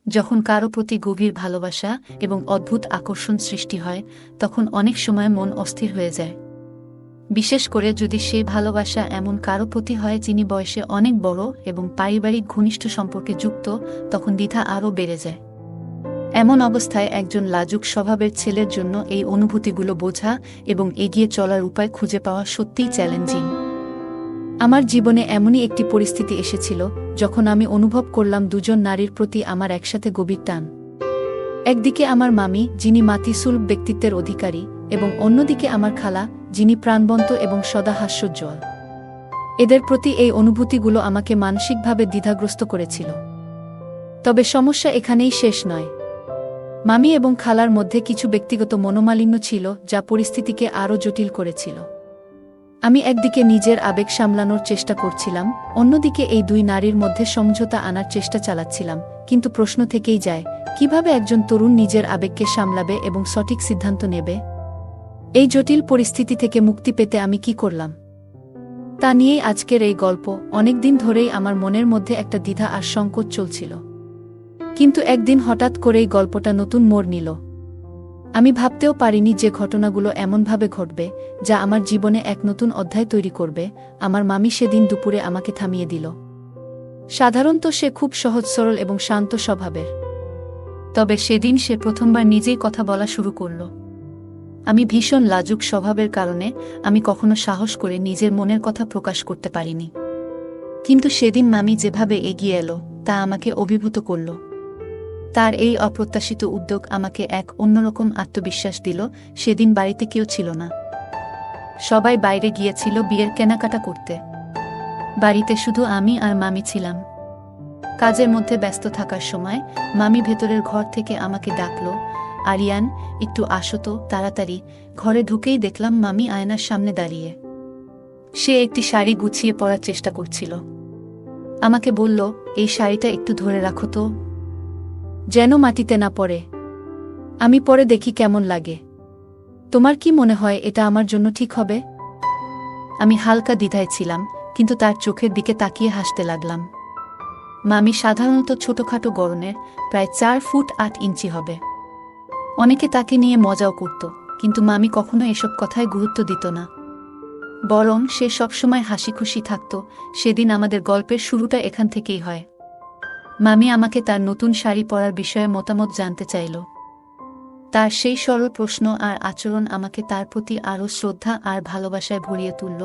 যখন কারো প্রতি গভীর ভালোবাসা এবং অদ্ভুত আকর্ষণ সৃষ্টি হয় তখন অনেক সময় মন অস্থির হয়ে যায়। বিশেষ করে যদি সেই ভালোবাসা এমন কারো প্রতি হয় যিনি বয়সে অনেক বড় এবং পারিবারিক ঘনিষ্ঠ সম্পর্কে যুক্ত, তখন দ্বিধা আরও বেড়ে যায়। এমন অবস্থায় একজন লাজুক স্বভাবের ছেলের জন্য এই অনুভূতিগুলো বোঝা এবং এগিয়ে চলার উপায় খুঁজে পাওয়া সত্যিই চ্যালেঞ্জিং। আমার জীবনে এমনই একটি পরিস্থিতি এসেছিল যখন আমি অনুভব করলাম দুজন নারীর প্রতি আমার একসাথে গভীর টান। একদিকে আমার মামি, যিনি মাতৃসুলভ ব্যক্তিত্বের অধিকারী, এবং অন্যদিকে আমার খালা, যিনি প্রাণবন্ত এবং সদা হাস্যোজ্জ্বল। এদের প্রতি এই অনুভূতিগুলো আমাকে মানসিকভাবে দ্বিধাগ্রস্ত করেছিল। তবে সমস্যা এখানেই শেষ নয়। মামি এবং খালার মধ্যে কিছু ব্যক্তিগত মনোমালিন্য ছিল যা পরিস্থিতিকে আরও জটিল করেছিল। আমি একদিকে নিজের আবেগ সামলানোর চেষ্টা করছিলাম, অন্যদিকে এই দুই নারীর মধ্যে সমঝোতা আনার চেষ্টা চালাচ্ছিলাম, কিন্তু প্রশ্ন থেকেই যায়, কিভাবে একজন তরুণ নিজের আবেগকে সামলাবে এবং সঠিক সিদ্ধান্ত নেবে? এই জটিল পরিস্থিতি থেকে মুক্তি পেতে আমি কি করলাম তা নিয়েই আজকের এই গল্প। অনেকদিন ধরেই আমার মনের মধ্যে একটা দ্বিধা আর সংকোচ চলছিল, কিন্তু একদিন হঠাৎ করেই গল্পটা নতুন মোড় নিল। আমি ভাবতেও পারিনি যে ঘটনাগুলো এমনভাবে ঘটবে যা আমার জীবনে এক নতুন অধ্যায় তৈরি করবে। আমার মামি সেদিন দুপুরে আমাকে থামিয়ে দিল। সাধারণত সে খুব সহজ সরল এবং শান্ত স্বভাবের, তবে সেদিন সে প্রথমবার নিজেই কথা বলা শুরু করল। আমি ভীষণ লাজুক স্বভাবের কারণে আমি কখনো সাহস করে নিজের মনের কথা প্রকাশ করতে পারিনি, কিন্তু সেদিন মামি যেভাবে এগিয়ে এলো তা আমাকে অভিভূত করল। তার এই অপ্রত্যাশিত উদ্যোগ আমাকে এক অন্যরকম আত্মবিশ্বাস দিল। সেদিন বাড়িতে কেউ ছিল না, সবাই বাইরে গিয়েছিল বিয়ের কেনাকাটা করতে। বাড়িতে শুধু আমি আর মামি ছিলাম। কাজের মধ্যে ব্যস্ত থাকার সময় মামি ভেতরের ঘর থেকে আমাকে ডাকল, আরিয়ান, একটু আসো তো তাড়াতাড়ি। ঘরে ঢুকেই দেখলাম মামি আয়নার সামনে দাঁড়িয়ে। সে একটি শাড়ি গুছিয়ে পরার চেষ্টা করছিল। আমাকে বলল, এই শাড়িটা একটু ধরে রাখো তো, যেন মাটিতে না পড়ে। আমি পরে দেখি কেমন লাগে। তোমার কি মনে হয় এটা আমার জন্য ঠিক হবে? আমি হালকা দ্বিধায় ছিলাম, কিন্তু তার চোখের দিকে তাকিয়ে হাসতে লাগলাম। মামি সাধারণত ছোটখাটো গড়নের, প্রায় 4 ফুট 8 ইঞ্চি হবে। অনেকে তাকে নিয়ে মজাও করত, কিন্তু মামি কখনো এসব কথায় গুরুত্ব দিত না। বরং সে সবসময় হাসি খুশি থাকত। সেদিন আমাদের গল্পের শুরুটা এখান থেকেই হয়। মামি আমাকে তার নতুন শাড়ি পরার বিষয়ে মতামত জানতে চাইল। তার সেই সরল প্রশ্ন আর আচরণ আমাকে তার প্রতি আরও শ্রদ্ধা আর ভালোবাসায় ভরিয়ে তুলল।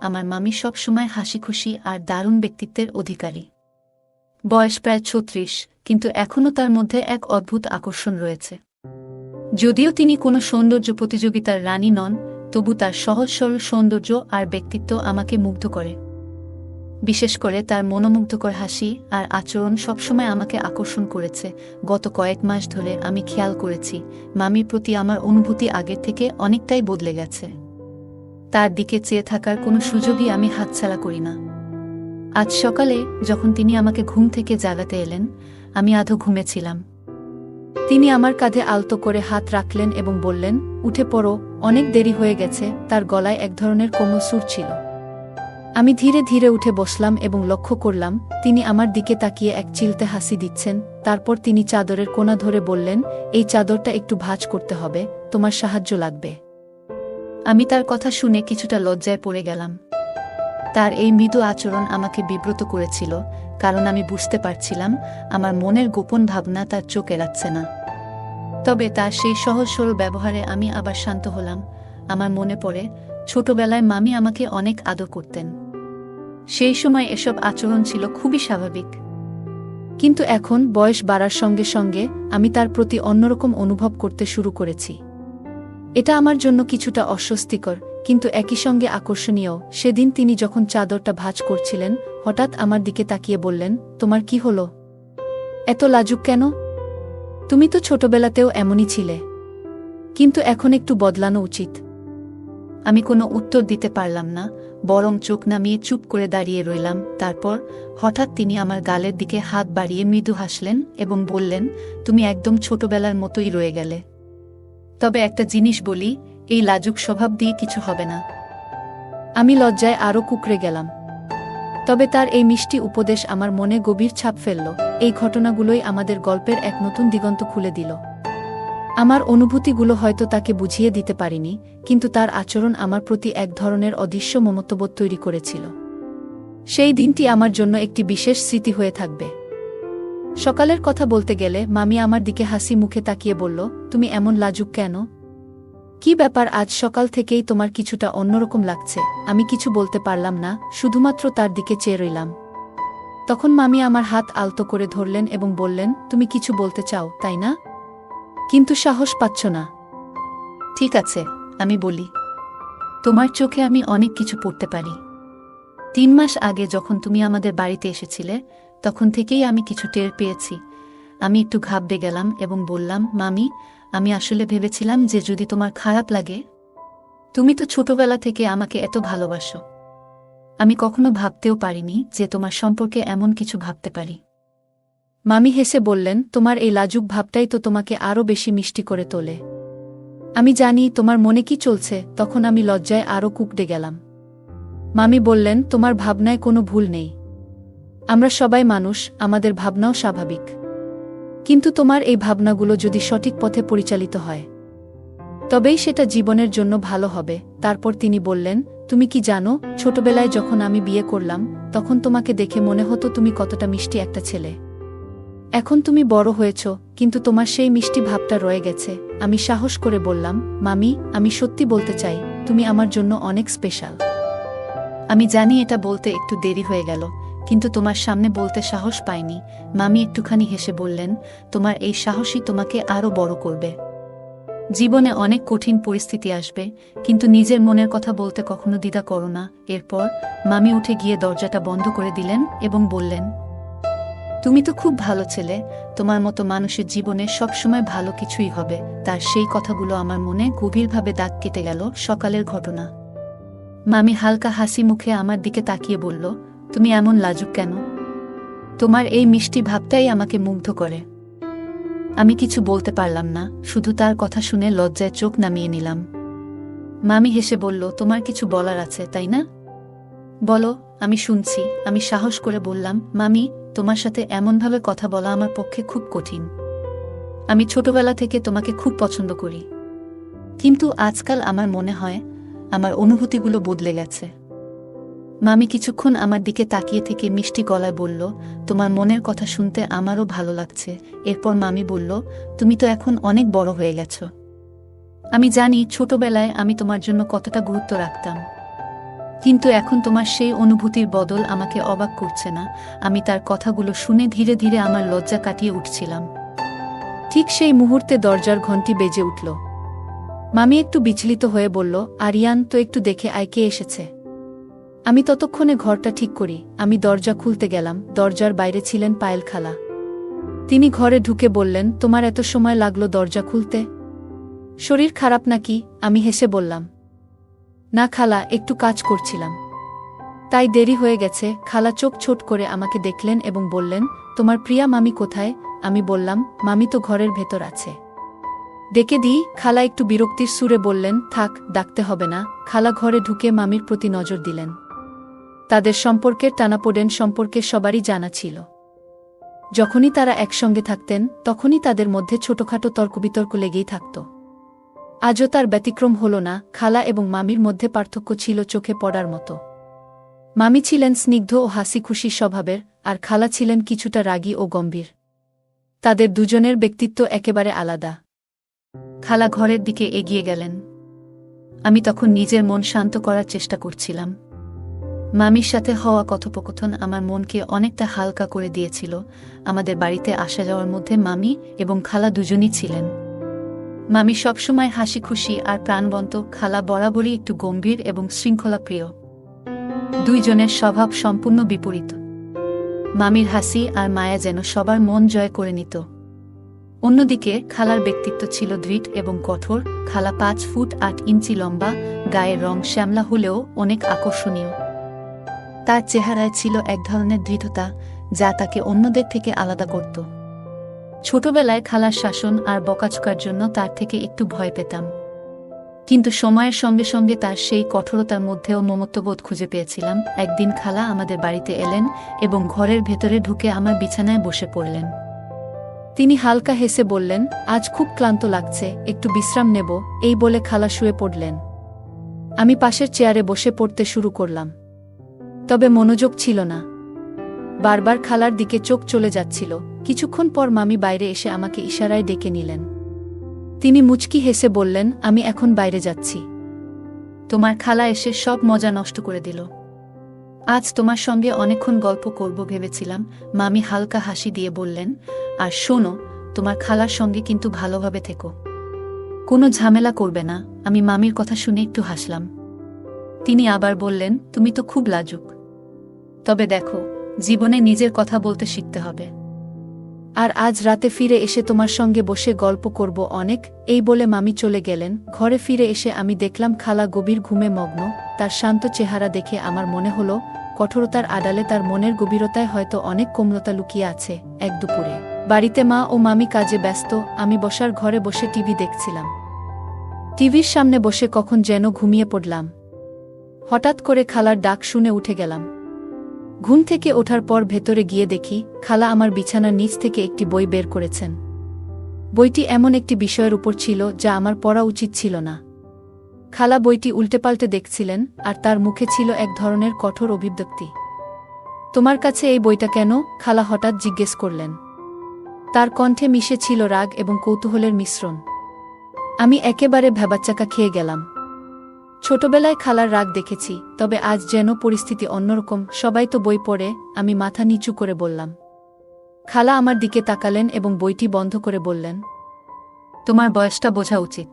আমার মামি সবসময় হাসি খুশি আর দারুণ ব্যক্তিত্বের অধিকারী। বয়স প্রায় 36, কিন্তু এখনও তার মধ্যে এক অদ্ভুত আকর্ষণ রয়েছে। যদিও তিনি কোনো সৌন্দর্য প্রতিযোগিতার রানী নন, তবু তার সহজ সরল সৌন্দর্য আর ব্যক্তিত্ব আমাকে মুগ্ধ করে। বিশেষ করে তার মনোমুগ্ধকর হাসি আর আচরণ সবসময় আমাকে আকর্ষণ করেছে। গত কয়েক মাস ধরে আমি খেয়াল করেছি মামির প্রতি আমার অনুভূতি আগের থেকে অনেকটাই বদলে গেছে। তার দিকে চেয়ে থাকার কোনো সুযোগই আমি হাতছাড়া করি না। আজ সকালে যখন তিনি আমাকে ঘুম থেকে জাগাতে এলেন, আমি আধো ঘুমেছিলাম। তিনি আমার কাঁধে আলতো করে হাত রাখলেন এবং বললেন, উঠে পড়ো, অনেক দেরি হয়ে গেছে। তার গলায় এক ধরনের কোমল সুর ছিল। আমি ধীরে ধীরে উঠে বসলাম এবং লক্ষ্য করলাম তিনি আমার দিকে তাকিয়ে এক চিলতে হাসি দিচ্ছেন। তারপর তিনি চাদরের কোণা ধরে বললেন, এই চাদরটা একটু ভাঁজ করতে হবে, তোমার সাহায্য লাগবে। আমি তার কথা শুনে কিছুটা লজ্জায় পড়ে গেলাম। তার এই মৃদু আচরণ আমাকে বিব্রত করেছিল, কারণ আমি বুঝতে পারছিলাম আমার মনের গোপন ভাবনা তার চোখ এড়াচ্ছে না। তবে তার সেই সহজ সরল ব্যবহারে আমি আবার শান্ত হলাম। আমার মনে পড়ে ছোটবেলায় মামি আমাকে অনেক আদর করতেন। সেই সময় এসব আচরণ ছিল খুবই স্বাভাবিক, কিন্তু এখন বয়স বাড়ার সঙ্গে সঙ্গে আমি তার প্রতি অন্যরকম অনুভব করতে শুরু করেছি। এটা আমার জন্য কিছুটা অস্বস্তিকর, কিন্তু একই সঙ্গে আকর্ষণীয়। সেদিন তিনি যখন চাদরটা ভাঁজ করছিলেন, হঠাৎ আমার দিকে তাকিয়ে বললেন, তোমার কি হলো? এত লাজুক কেন? তুমি তো ছোটবেলাতেও এমনই ছিলে, কিন্তু এখন একটু বদলানো উচিত। আমি কোনো উত্তর দিতে পারলাম না, বরং চোখ নামিয়ে চুপ করে দাঁড়িয়ে রইলাম। তারপর হঠাৎ তিনি আমার গালের দিকে হাত বাড়িয়ে মৃদু হাসলেন এবং বললেন, তুমি একদম ছোটবেলার মতোই রয়ে গেলে। তবে একটা জিনিস বলি, এই লাজুক স্বভাব দিয়ে কিছু হবে না। আমি লজ্জায় আরও কুঁকড়ে গেলাম। তবে তার এই মিষ্টি উপদেশ আমার মনে গভীর ছাপ ফেলল। এই ঘটনাগুলোই আমাদের গল্পের এক নতুন দিগন্ত খুলে দিল। আমার অনুভূতিগুলো হয়তো তাকে বুঝিয়ে দিতে পারিনি, কিন্তু তার আচরণ আমার প্রতি এক ধরনের অদৃশ্য মমত্ববোধ তৈরি করেছিল। সেই দিনটি আমার জন্য একটি বিশেষ স্মৃতি হয়ে থাকবে। সকালের কথা বলতে গেলে মামি আমার দিকে হাসি মুখে তাকিয়ে বলল, তুমি এমন লাজুক কেন? কি ব্যাপার, আজ সকাল থেকেই তোমার কিছুটা অন্যরকম লাগছে। আমি কিছু বলতে পারলাম না, শুধুমাত্র তার দিকে চেয়ে রইলাম। তখন মামি আমার হাত আলতো করে ধরলেন এবং বললেন, তুমি কিছু বলতে চাও, তাই না? কিন্তু সাহস পাচ্ছ না। ঠিক আছে, আমি বলি। তোমার চোখে আমি অনেক কিছু পড়তে পারি। 3 মাস আগে যখন তুমি আমাদের বাড়িতে এসেছিলে, তখন থেকেই আমি কিছু টের পেয়েছি। আমি একটু ঘাবড়ে গেলাম এবং বললাম, মামি, আমি আসলে ভেবেছিলাম যে যদি তোমার খারাপ লাগে। তুমি তো ছোটবেলা থেকে আমাকে এত ভালোবাসো। আমি কখনো ভাবতেও পারিনি যে তোমার সম্পর্কে এমন কিছু ভাবতে পারি। মামি হেসে বললেন, তোমার এই লাজুক ভাবটাই তো তোমাকে আরও বেশি মিষ্টি করে তোলে। আমি জানি তোমার মনে কি চলছে। তখন আমি লজ্জায় আরও কুঁকড়ে গেলাম। মামি বললেন, তোমার ভাবনায় কোনো ভুল নেই। আমরা সবাই মানুষ, আমাদের ভাবনাও স্বাভাবিক। কিন্তু তোমার এই ভাবনাগুলো যদি সঠিক পথে পরিচালিত হয়, তবেই সেটা জীবনের জন্য ভালো হবে। তারপর তিনি বললেন, তুমি কি জানো, ছোটবেলায় যখন আমি বিয়ে করলাম, তখন তোমাকে দেখে মনে হতো তুমি কতটা মিষ্টি একটা ছেলে। এখন তুমি বড় হয়েছ, কিন্তু তোমার সেই মিষ্টি ভাবটা রয়ে গেছে। আমি সাহস করে বললাম, মামি, আমি সত্যি বলতে চাই, তুমি আমার জন্য অনেক স্পেশাল। আমি জানি এটা বলতে একটু দেরি হয়ে গেল, কিন্তু তোমার সামনে বলতে সাহস পাইনি। মামি একটুখানি হেসে বললেন, তোমার এই সাহসই তোমাকে আরও বড় করবে। জীবনে অনেক কঠিন পরিস্থিতি আসবে, কিন্তু নিজের মনের কথা বলতে কখনো দ্বিধা করো না। এরপর মামি উঠে গিয়ে দরজাটা বন্ধ করে দিলেন এবং বললেন, তুমি তো খুব ভালো ছেলে, তোমার মতো মানুষের জীবনে সবসময় ভালো কিছুই হবে। তার সেই কথাগুলো আমার মনে গভীরভাবে দাগ কেটে গেল। সকালের ঘটনা। মামি হালকা হাসি মুখে আমার দিকে তাকিয়ে বলল, তুমি এমন লাজুক কেন? তোমার এই মিষ্টি ভাবটাই আমাকে মুগ্ধ করে। আমি কিছু বলতে পারলাম না, শুধু তার কথা শুনে লজ্জায় চোখ নামিয়ে নিলাম। মামি হেসে বলল, তোমার কিছু বলার আছে, তাই না? বলো, আমি শুনছি। আমি সাহস করে বললাম, মামি, তোমার সাথে এমনভাবে কথা বলা আমার পক্ষে খুব কঠিন। আমি ছোটবেলা থেকে তোমাকে খুব পছন্দ করি, কিন্তু আজকাল আমার মনে হয় আমার অনুভূতিগুলো বদলে গেছে। মামি কিছুক্ষণ আমার দিকে তাকিয়ে থেকে মিষ্টি গলায় বলল, তোমার মনের কথা শুনতে আমারও ভালো লাগছে। এরপর মামি বলল, তুমি তো এখন অনেক বড় হয়ে গেছ। আমি জানি ছোটবেলায় আমি তোমার জন্য কতটা গুরুত্ব রাখতাম, কিন্তু এখন তোমার সেই অনুভূতির বদল আমাকে অবাক করছে না। আমি তার কথাগুলো শুনে ধীরে ধীরে আমার লজ্জা কাটিয়ে উঠছিলাম। ঠিক সেই মুহূর্তে দরজার ঘণ্টি বেজে উঠল। মামি একটু বিচলিত হয়ে বলল, আরিয়ান, তো একটু দেখে আয়, কে এসেছে। আমি ততক্ষণে ঘরটা ঠিক করি। আমি দরজা খুলতে গেলাম। দরজার বাইরে ছিলেন পায়েল খালা। তিনি ঘরে ঢুকে বললেন, তোমার এত সময় লাগলো দরজা খুলতে? শরীর খারাপ নাকি? আমি হেসে বললাম, না খালা, একটু কাজ করছিলাম, তাই দেরি হয়ে গেছে। খালা চোখ ছোট করে আমাকে দেখলেন এবং বললেন, তোমার প্রিয়া মামি কোথায়? আমি বললাম, মামি তো ঘরের ভেতর আছে। ডেকে দিই? খালা একটু বিরক্তির সুরে বললেন, থাক, ডাকতে হবে না। খালা ঘরে ঢুকে মামির প্রতি নজর দিলেন। তাদের সম্পর্কের টানাপোড়েন সম্পর্কে সবারই জানা ছিল। যখনই তারা একসঙ্গে থাকতেন, তখনই তাদের মধ্যে ছোটখাটো তর্কবিতর্ক লেগেই থাকত। আজও তার ব্যতিক্রম হল না। খালা এবং মামির মধ্যে পার্থক্য ছিল চোখে পড়ার মতো। মামি ছিলেন স্নিগ্ধ ও হাসি খুশি স্বভাবের, আর খালা ছিলেন কিছুটা রাগী ও গম্ভীর। তাদের দুজনের ব্যক্তিত্ব একেবারে আলাদা। খালা ঘরের দিকে এগিয়ে গেলেন। আমি তখন নিজের মন শান্ত করার চেষ্টা করছিলাম। মামির সাথে হওয়া কথোপকথন আমার মনকে অনেকটা হালকা করে দিয়েছিল। আমাদের বাড়িতে আসা যাওয়ার মধ্যে মামি এবং খালা দুজনই ছিলেন। মামি সবসময় হাসি খুশি আর প্রাণবন্ত, খালা বরাবরই একটু গম্ভীর এবং শৃঙ্খলাপ্রিয়। দুইজনের স্বভাব সম্পূর্ণ বিপরীত। মামির হাসি আর মায়া যেন সবার মন জয় করে নিত। অন্যদিকে খালার ব্যক্তিত্ব ছিল দৃঢ় এবং কঠোর। খালা 5 ফুট 8 ইঞ্চি লম্বা, গায়ের রং শ্যামলা হলেও অনেক আকর্ষণীয়। তার চেহারায় ছিল এক ধরনের দৃঢ়তা, যা তাকে অন্যদের থেকে আলাদা করত। ছোটবেলায় খালার শাসন আর বকাঝকার জন্য তার থেকে একটু ভয় পেতাম। কিন্তু সময়ের সঙ্গে সঙ্গে তার সেই কঠোরতার মধ্যেও মমত্ববোধ খুঁজে পেয়েছিলাম। একদিন খালা আমাদের বাড়িতে এলেন এবং ঘরের ভেতরে ঢুকে আমার বিছানায় বসে পড়লেন। তিনি হালকা হেসে বললেন, আজ খুব ক্লান্ত লাগছে, একটু বিশ্রাম নেব, এই বলে খালা শুয়ে পড়লেন। আমি পাশের চেয়ারে বসে পড়তে শুরু করলাম। তবে মনোযোগ ছিল না। বারবার খালার দিকে চোখ চলে যাচ্ছিল। কিছুক্ষণ পর মামি বাইরে এসে আমাকে ইশারায় ডেকে নিলেন। তিনি মুচকি হেসে বললেন, আমি এখন বাইরে যাচ্ছি। তোমার খালা এসে সব মজা নষ্ট করে দিল। আজ তোমার সঙ্গে অনেকক্ষণ গল্প করব ভেবেছিলাম। মামি হালকা হাসি দিয়ে বললেন, আর শোনো, তোমার খালার সঙ্গে কিন্তু ভালোভাবে থেকো, কোনো ঝামেলা করবে না। আমি মামির কথা শুনে একটু হাসলাম। তিনি আবার বললেন, তুমি তো খুব লাজুক। তবে দেখো, জীবনে নিজের কথা বলতে শিখতে হবে। আর আজ রাতে ফিরে এসে তোমার সঙ্গে বসে গল্প করব অনেক, এই বলে মামি চলে গেলেন। ঘরে ফিরে এসে আমি দেখলাম খালা গভীর ঘুমে মগ্ন। তার শান্ত চেহারা দেখে আমার মনে হলো, কঠোরতার আড়ালে তার মনের গভীরতায় হয়তো অনেক কোমলতা লুকিয়ে আছে। এক দুপুরে বাড়িতে মা ও মামি কাজে ব্যস্ত, আমি বসার ঘরে বসে টিভি দেখছিলাম। টিভির সামনে বসে কখন যেন ঘুমিয়ে পড়লাম। হঠাৎ করে খালার ডাক শুনে উঠে গেলাম। ঘুম থেকে ওঠার পর ভেতরে গিয়ে দেখি, খালা আমার বিছানার নিচ থেকে একটি বই বের করেছেন। বইটি এমন একটি বিষয়ের উপর ছিল যা আমার পড়া উচিত ছিল না। খালা বইটি উল্টেপাল্টে দেখছিলেন, আর তার মুখে ছিল এক ধরনের কঠোর অভিব্যক্তি। তোমার কাছে এই বইটা কেন? খালা হঠাৎ জিজ্ঞেস করলেন। তার কণ্ঠে মিশে ছিল রাগ এবং কৌতূহলের মিশ্রণ। আমি একেবারে ভ্যাবাচ্চাকা খেয়ে গেলাম। ছোটবেলায় খালার রাগ দেখেছি, তবে আজ যেন পরিস্থিতি অন্যরকম। সবাই তো বই পড়ে, আমি মাথা নিচু করে বললাম। খালা আমার দিকে তাকালেন এবং বইটি বন্ধ করে বললেন, তোমার বয়সটা বোঝা উচিত।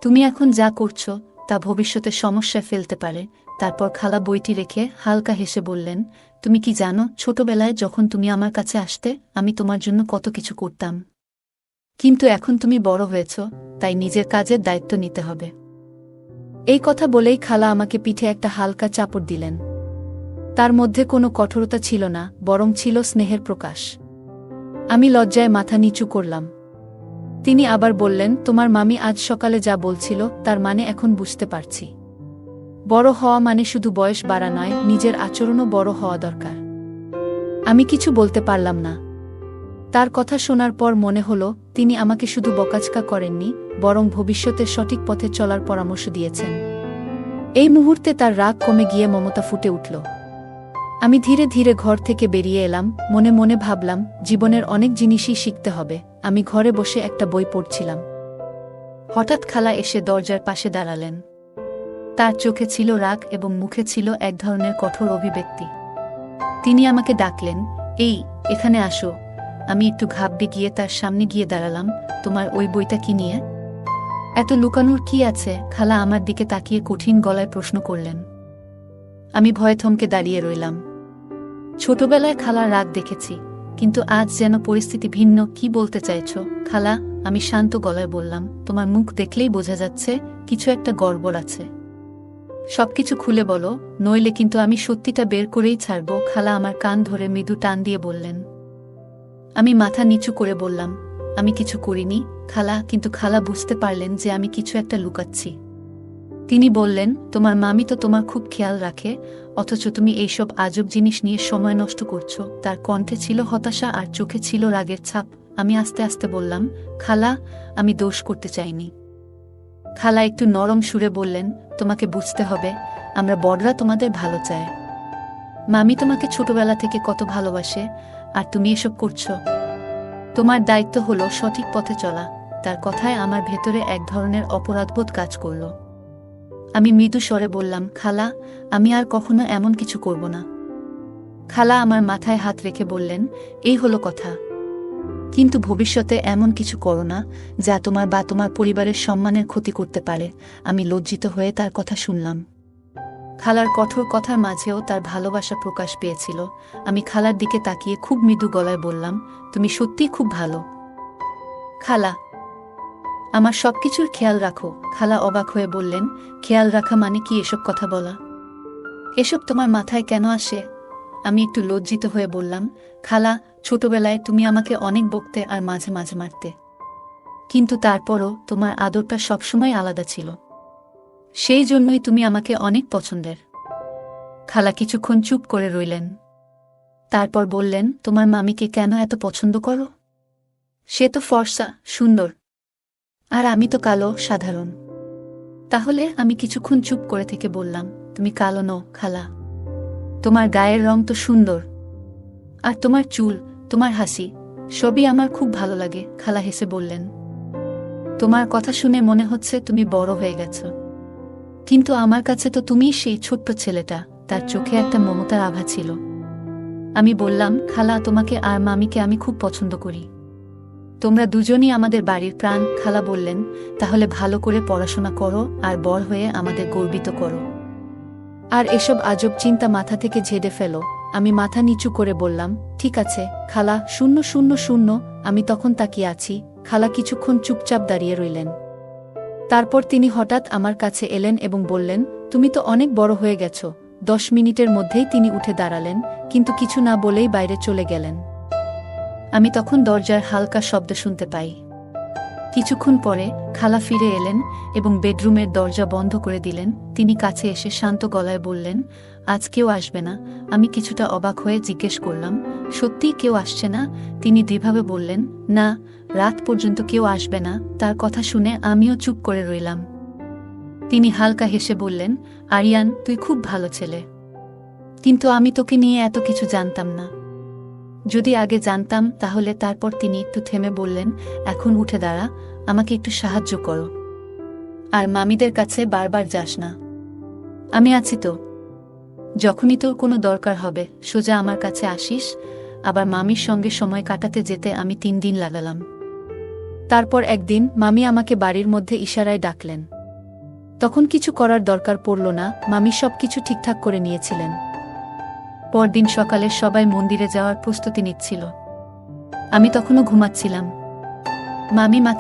তুমি এখন যা করছো তা ভবিষ্যতে সমস্যায় ফেলতে পারে। তারপর খালা বইটি রেখে হালকা হেসে বললেন, তুমি কি জানো, ছোটবেলায় যখন তুমি আমার কাছে আসতে আমি তোমার জন্য কত কিছু করতাম। কিন্তু এখন তুমি বড় হয়েছ, তাই নিজের কাজের দায়িত্ব নিতে হবে। এই কথা বলেই খালা আমাকে পিঠে একটা হালকা চাপড় দিলেন। তার মধ্যে কোনো কঠোরতা ছিল না, বরং ছিল স্নেহের প্রকাশ। আমি লজ্জায় মাথা নিচু করলাম। তিনি আবার বললেন, তোমার মামি আজ সকালে যা বলছিল তার মানে এখন বুঝতে পারছি। বড় হওয়া মানে শুধু বয়স বাড়া নয়, নিজের আচরণও বড় হওয়া দরকার। আমি কিছু বলতে পারলাম না। তার কথা শোনার পর মনে হলো, তিনি আমাকে শুধু বকাঝকা করেননি, বরং ভবিষ্যতের সঠিক পথে চলার পরামর্শ দিয়েছেন। এই মুহূর্তে তার রাগ কমে গিয়ে মমতা ফুটে উঠল। আমি ধীরে ধীরে ঘর থেকে বেরিয়ে এলাম। মনে মনে ভাবলাম, জীবনের অনেক জিনিসই শিখতে হবে। আমি ঘরে বসে একটা বই পড়ছিলাম। হঠাৎ খালা এসে দরজার পাশে দাঁড়ালেন। তার চোখে ছিল রাগ এবং মুখে ছিল এক ধরনের কঠোর অভিব্যক্তি। তিনি আমাকে ডাকলেন, এই, এখানে আসো। আমি একটু ঘাবড়ে গিয়ে তার সামনে গিয়ে দাঁড়ালাম। তোমার ওই বইটা কি নিয়ে? এত লুকানোর কি আছে? খালা আমার দিকে তাকিয়ে কঠিন গলায় প্রশ্ন করলেন। আমি ভয়ে থমকে দাঁড়িয়ে রইলাম। ছোটবেলায় খালার রাগ দেখেছি, কিন্তু আজ যেন পরিস্থিতি ভিন্ন। কি বলতে চাইছ খালা? আমি শান্ত গলায় বললাম, তোমার মুখ দেখলেই বোঝা যাচ্ছে কিছু একটা গড়বড় আছে। সবকিছু খুলে বলো, নইলে কিন্তু আমি সত্যিটা বের করেই ছাড়ব। খালা আমার কান ধরে মৃদু টান দিয়ে বললেন। আমি মাথা নিচু করে বললাম, আমি কিছু করিনি খালা। কিন্তু খালা বুঝতে পারলেন যে আমি কিছু একটা লুকাচ্ছি। তিনি বললেন, তোমার মামি তো তোমার খুব খেয়াল রাখে, অথচ তুমি এইসব আজব জিনিস নিয়ে সময় নষ্ট করছো। তার কণ্ঠে ছিল হতাশা আর চোখে ছিল রাগের ছাপ। আমি আস্তে আস্তে বললাম, খালা, আমি দোষ করতে চাইনি। খালা একটু নরম সুরে বললেন, তোমাকে বুঝতে হবে, আমরা বড়রা তোমাদের ভালো চায়। মামি তোমাকে ছোটবেলা থেকে কত ভালোবাসে, আর তুমি এসব করছো। তোমার দায়িত্ব হলো সঠিক পথে চলা। তার কথায় আমার ভেতরে এক ধরনের অপরাধবোধ কাজ করল। আমি মৃদু স্বরে বললাম, খালা, আমি আর কখনো এমন কিছু করব না। খালা আমার মাথায় হাত রেখে বললেন, এই হলো কথা। কিন্তু ভবিষ্যতে এমন কিছু করো না যা তোমার বা তোমার পরিবারের সম্মানের ক্ষতি করতে পারে। আমি লজ্জিত হয়ে তার কথা শুনলাম। খালার কঠোর কথার মাঝেও তার ভালোবাসা প্রকাশ পেয়েছিল। আমি খালার দিকে তাকিয়ে খুব মৃদু গলায় বললাম, তুমি সত্যিই খুব ভালো খালা। আমার সবকিছুর খেয়াল রাখো। খালা অবাক হয়ে বললেন, খেয়াল রাখা মানে কি? এসব কথা বলা, এসব তোমার মাথায় কেন আসে? আমি একটু লজ্জিত হয়ে বললাম, খালা, ছোটবেলায় তুমি আমাকে অনেক বকতে আর মাঝে মাঝে মারতে, কিন্তু তারপরও তোমার আদরটা সবসময় আলাদা ছিল। সেই জন্যই তুমি আমাকে অনেক পছন্দের। খালা কিছুক্ষণ চুপ করে রইলেন। তারপর বললেন, তোমার মামিকে কেন এত পছন্দ করো? সে তো ফর্সা, সুন্দর, আর আমি তো কালো, সাধারণ। তাহলে? আমি কিছুক্ষণ চুপ করে থেকে বললাম, তুমি কালো নও খালা, তোমার গায়ের রং তো সুন্দর, আর তোমার চুল, তোমার হাসি, সবই আমার খুব ভালো লাগে। খালা হেসে বললেন, তোমার কথা শুনে মনে হচ্ছে তুমি বড় হয়ে গেছ, কিন্তু আমার কাছে তো তুমিই সেই ছোট্ট ছেলেটা। তার চোখে একটা মমতার আভা ছিল। আমি বললাম, খালা, তোমাকে আর মামিকে আমি খুব পছন্দ করি, তোমরা দুজনই আমাদের বাড়ির প্রাণ। খালা বললেন, তাহলে ভালো করে পড়াশোনা করো আর বড় হয়ে আমাদের গর্বিত করো, আর এসব আজব চিন্তা মাথা থেকে ঝেড়ে ফেলো। আমি মাথা নিচু করে বললাম, ঠিক আছে খালা। 000। আমি তখন তাকিয়ে আছি। খালা কিছুক্ষণ চুপচাপ দাঁড়িয়ে রইলেন। তারপর তিনি হঠাৎ আমার কাছে এলেন এবং বললেন, তুমি তো অনেক বড় হয়ে গেছ। 10 মিনিটের মধ্যেই তিনি উঠে দাঁড়ালেন, কিন্তু কিছু না বলেই বাইরে চলে গেলেন। আমি তখন দরজার হালকা শব্দ শুনতে পাই। কিছুক্ষণ পরে খালা ফিরে এলেন এবং বেডরুমের দরজা বন্ধ করে দিলেন। তিনি কাছে এসে শান্ত গলায় বললেন, আজ কেউ আসবে না? আমি কিছুটা অবাক হয়ে জিজ্ঞেস করলাম, সত্যিই কেউ আসছে না? তিনি দৃঢ়ভাবে বললেন, না, রাত পর্যন্ত কেউ আসবে না। তার কথা শুনে আমিও চুপ করে রইলাম। তিনি হালকা হেসে বললেন, আরিয়ান, তুই খুব ভালো ছেলে, কিন্তু আমি তোকে নিয়ে এত কিছু জানতাম না। যদি আগে জানতাম তাহলে। তারপর তিনি একটু থেমে বললেন, এখন উঠে দাঁড়া, আমাকে একটু সাহায্য করো, আর মামিদের কাছে বারবার যাস না। আমি আছি তো, যখনই তোর কোনো দরকার হবে সোজা আমার কাছে আসিস। আবার মামির সঙ্গে সময় কাটাতে যেতে আমি 3 দিন লাগালাম। তারপর একদিন মামি আমাকে বাড়ির মধ্যে ইশারায় ডাকলেন। তখন কিছু করার দরকার পড়ল না, মামি সব কিছু ঠিকঠাক করে নিয়েছিলেন। পরদিন সকালে সবাই মন্দিরে যাওয়ার প্রস্তুতি নিচ্ছিল। আমি তখনও ঘুমাচ্ছিলাম। মামি